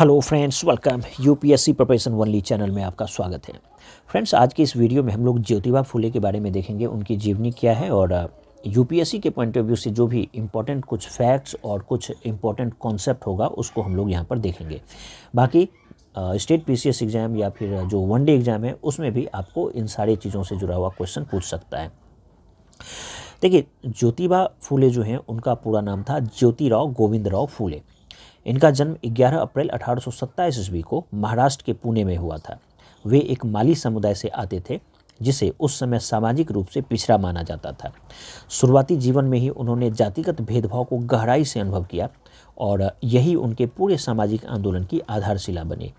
Hello friends, welcome UPSC preparation only channel में आपका स्वागत है। फ्रेंड्स, आज के इस वीडियो में हम लोग ज्योतिबा फुले के बारे में देखेंगे, उनकी जीवनी क्या है और यूपीएससी के पॉइंट ऑफ व्यू से जो भी इम्पोर्टेंट कुछ फैक्ट्स और कुछ इम्पोर्टेंट कॉन्सेप्ट होगा उसको हम लोग यहाँ पर देखेंगे। बाकी स्टेट पीसीएस एग्ज़ाम या फिर जो वनडे एग्ज़ाम है उसमें भी आपको इन सारी चीज़ों से जुड़ा हुआ क्वेश्चन पूछ सकता है। देखिए, ज्योतिबा फुले जो हैं उनका पूरा नाम था ज्योतिराव गोविंदराव फुले। इनका जन्म 11 अप्रैल 1827 ईस्वी को महाराष्ट्र के पुणे में हुआ था। वे एक माली समुदाय से आते थे जिसे उस समय सामाजिक रूप से पिछड़ा माना जाता था। शुरुआती जीवन में ही उन्होंने जातिगत भेदभाव को गहराई से अनुभव किया और यही उनके पूरे सामाजिक आंदोलन की आधारशिला बनी।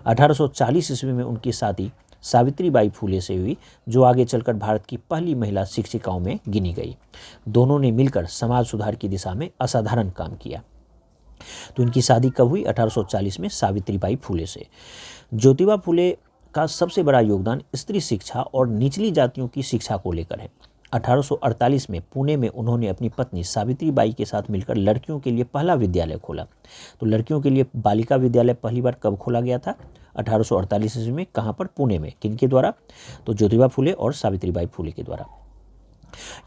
1840 ईस्वी में उनकी शादी सावित्रीबाई फुले से हुई, जो आगे चलकर भारत की पहली महिला शिक्षिकाओं में गिनी गई। दोनों ने मिलकर समाज सुधार की दिशा में असाधारण काम किया। तो इनकी शादी कब हुई? 1840 में सावित्रीबाई फुले से। ज्योतिबा फुले का सबसे बड़ा योगदान स्त्री शिक्षा और निचली जातियों की शिक्षा को लेकर है। 1848 में पुणे में उन्होंने अपनी पत्नी सावित्रीबाई के साथ मिलकर लड़कियों के लिए पहला विद्यालय खोला। तो लड़कियों के लिए बालिका विद्यालय पहली बार कब खोला गया था? 1848 ईस्वी में। कहाँ पर? पुणे में। किनके द्वारा? तो ज्योतिबा फुले और सावित्रीबाई फुले के द्वारा।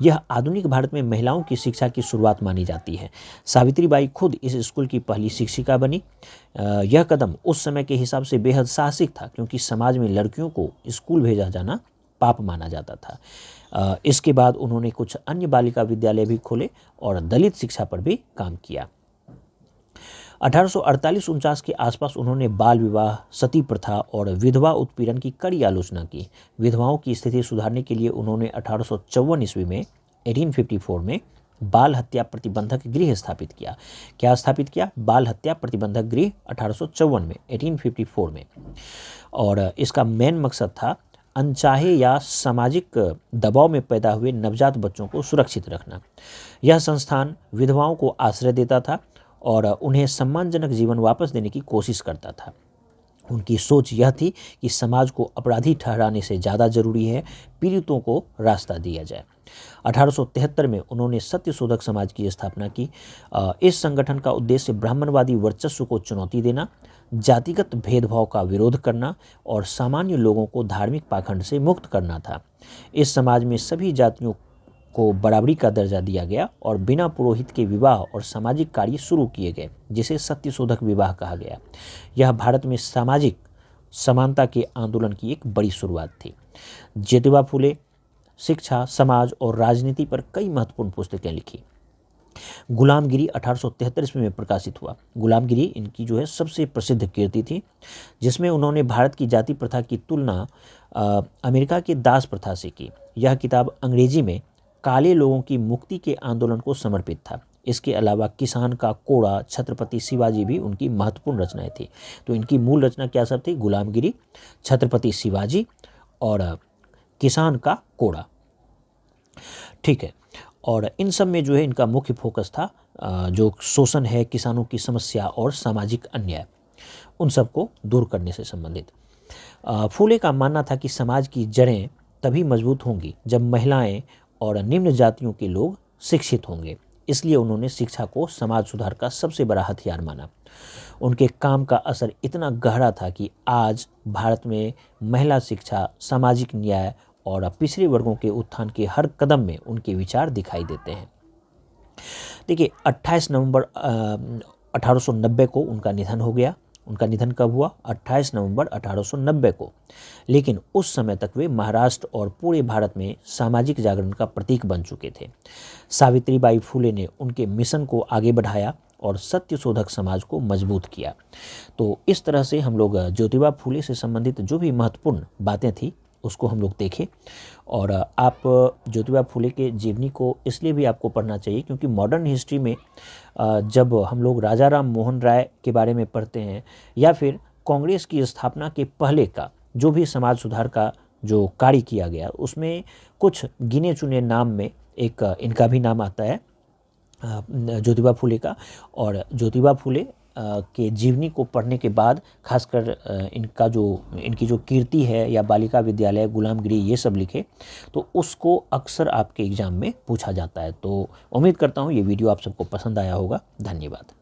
यह आधुनिक भारत में महिलाओं की शिक्षा की शुरुआत मानी जाती है। सावित्रीबाई खुद इस स्कूल की पहली शिक्षिका बनी। यह कदम उस समय के हिसाब से बेहद साहसिक था, क्योंकि समाज में लड़कियों को स्कूल भेजा जाना पाप माना जाता था। इसके बाद उन्होंने कुछ अन्य बालिका विद्यालय भी खोले और दलित शिक्षा पर भी काम किया। 1848-49 के आसपास उन्होंने बाल विवाह, सती प्रथा और विधवा उत्पीड़न की कड़ी आलोचना की। विधवाओं की स्थिति सुधारने के लिए उन्होंने 1854 ईस्वी में 1854 में बाल हत्या प्रतिबंधक गृह स्थापित किया। क्या स्थापित किया? बाल हत्या प्रतिबंधक गृह 1854 में, 1854 में। और इसका मेन मकसद था अनचाहे या सामाजिक दबाव में पैदा हुए नवजात बच्चों को सुरक्षित रखना। यह संस्थान विधवाओं को आश्रय देता था और उन्हें सम्मानजनक जीवन वापस देने की कोशिश करता था। उनकी सोच यह थी कि समाज को अपराधी ठहराने से ज़्यादा जरूरी है पीड़ितों को रास्ता दिया जाए। 1873 में उन्होंने सत्यशोधक समाज की स्थापना की। इस संगठन का उद्देश्य ब्राह्मणवादी वर्चस्व को चुनौती देना, जातिगत भेदभाव का विरोध करना और सामान्य लोगों को धार्मिक पाखंड से मुक्त करना था। इस समाज में सभी जातियों को बराबरी का दर्जा दिया गया और बिना पुरोहित के विवाह और सामाजिक कार्य शुरू किए गए, जिसे सत्यशोधक विवाह कहा गया। यह भारत में सामाजिक समानता के आंदोलन की एक बड़ी शुरुआत थी। ज्योतिबा फुले शिक्षा, समाज और राजनीति पर कई महत्वपूर्ण पुस्तकें लिखी। गुलामगिरी 1873 ईस्वी में प्रकाशित हुआ। गुलामगिरी इनकी जो है सबसे प्रसिद्ध कृति थी, जिसमें उन्होंने भारत की जाति प्रथा की तुलना अमेरिका की दास प्रथा से की। यह किताब अंग्रेजी में काले लोगों की मुक्ति के आंदोलन को समर्पित था। इसके अलावा किसान का कोड़ा, छत्रपति शिवाजी भी उनकी महत्वपूर्ण रचनाएं थी। तो इनकी मूल रचना क्या सब थी? गुलामगिरी, छत्रपति शिवाजी और किसान का कोड़ा। ठीक है। और इन सब में जो है इनका मुख्य फोकस था जो शोषण है, किसानों की समस्या और सामाजिक अन्याय, उन सबको दूर करने से संबंधित। फुले का मानना था कि समाज की जड़ें तभी मजबूत होंगी जब महिलाएं और निम्न जातियों के लोग शिक्षित होंगे। इसलिए उन्होंने शिक्षा को समाज सुधार का सबसे बड़ा हथियार माना। उनके काम का असर इतना गहरा था कि आज भारत में महिला शिक्षा, सामाजिक न्याय और पिछड़े वर्गों के उत्थान के हर कदम में उनके विचार दिखाई देते हैं। देखिए, 28 नवंबर 1890 को उनका निधन हो गया। उनका निधन कब हुआ? 28 नवंबर 1890 को। लेकिन उस समय तक वे महाराष्ट्र और पूरे भारत में सामाजिक जागरण का प्रतीक बन चुके थे। सावित्रीबाई फुले ने उनके मिशन को आगे बढ़ाया और सत्यशोधक समाज को मजबूत किया। तो इस तरह से हम लोग ज्योतिबा फुले से संबंधित जो भी महत्वपूर्ण बातें थी उसको हम लोग देखें। और आप ज्योतिबा फुले के जीवनी को इसलिए भी आपको पढ़ना चाहिए क्योंकि मॉडर्न हिस्ट्री में जब हम लोग राजा राम मोहन राय के बारे में पढ़ते हैं या फिर कांग्रेस की स्थापना के पहले का जो भी समाज सुधार का जो कार्य किया गया, उसमें कुछ गिने चुने नाम में एक इनका भी नाम आता है, ज्योतिबा फुले का। और ज्योतिबा फुले के जीवनी को पढ़ने के बाद खासकर इनकी जो कीर्ति है या बालिका विद्यालय, गुलामगिरी, ये सब लिखे तो उसको अक्सर आपके एग्ज़ाम में पूछा जाता है। तो उम्मीद करता हूँ ये वीडियो आप सबको पसंद आया होगा। धन्यवाद।